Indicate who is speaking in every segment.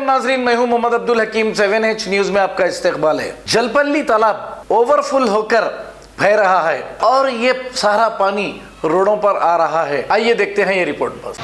Speaker 1: नाजरीन, मैं हूं Mohammed Abdul Hakim. 7H news में आपका इस्तकबाल है। जलपल्ली तालाब ओवरफुल होकर बह रहा है और ये सारा पानी रोडों पर आ रहा है। आइए देखते हैं ये रिपोर्ट बस।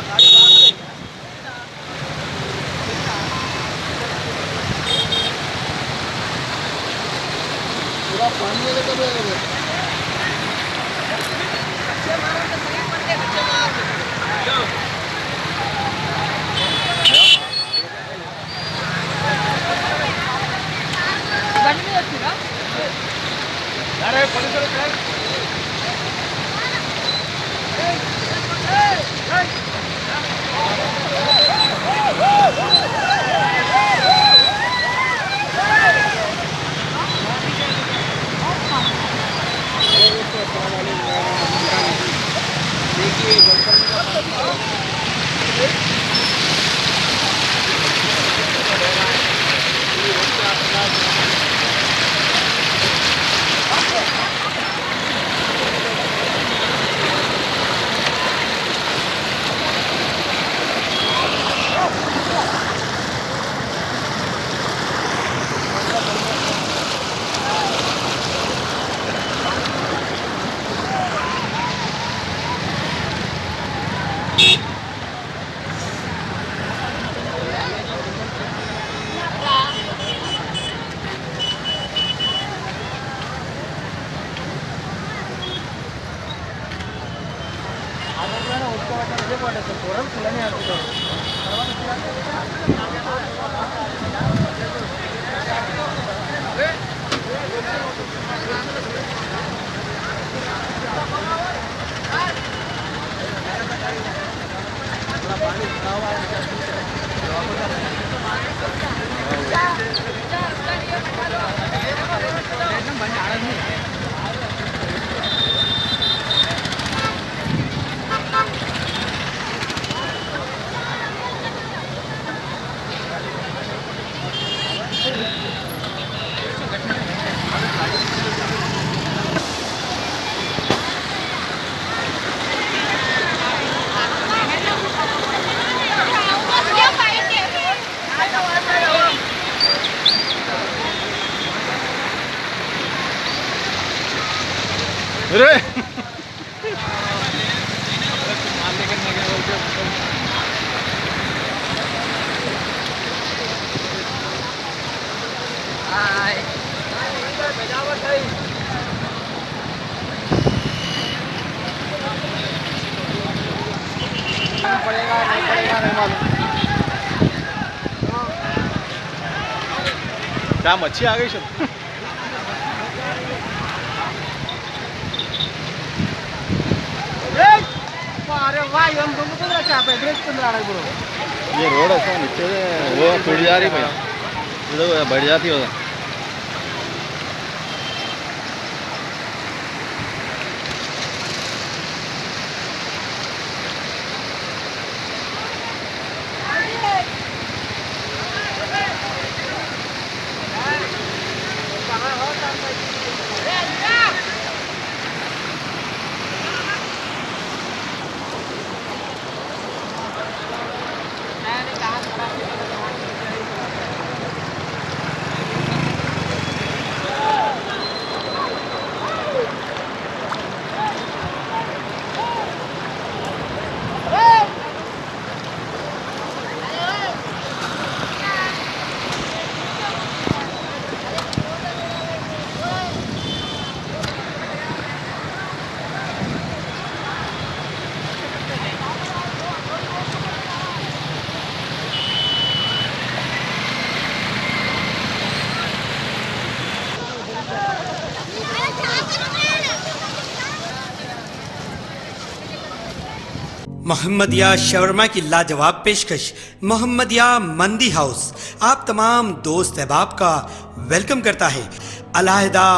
Speaker 2: क्या मच्छी आ गई सब। ये रोड ऐसा नीचे वो टूट जा रही भाई, बढ़ जाती होगा।
Speaker 3: मोहम्मदिया शवरमा की लाजवाब पेशकश मोहम्मदिया मंदी हाउस आप तमाम दोस्त अहबाब का वेलकम करता है। अलहदा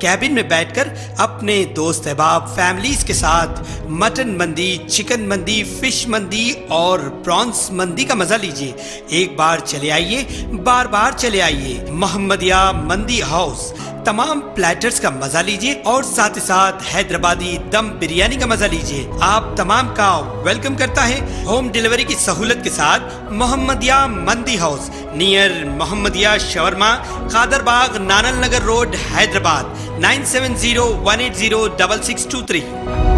Speaker 3: कैबिन में बैठकर अपने दोस्त अहबाब फैमिलीज के साथ मटन मंदी, चिकन मंदी, फिश मंदी और प्रॉन्स मंदी का मजा लीजिए। एक बार चले आइए, बार बार चले आइए। मोहम्मदिया मंदी हाउस तमाम प्लेटर्स का मजा लीजिए और साथ ही साथ हैदराबादी दम बिरयानी का मजा लीजिए। आप तमाम का वेलकम करता है होम डिलीवरी की सहूलत के साथ मोहम्मदिया मंदी house near Mohammadia shawarma, Kadarbagh, नानल नगर रोड, हैदराबाद 9701806623।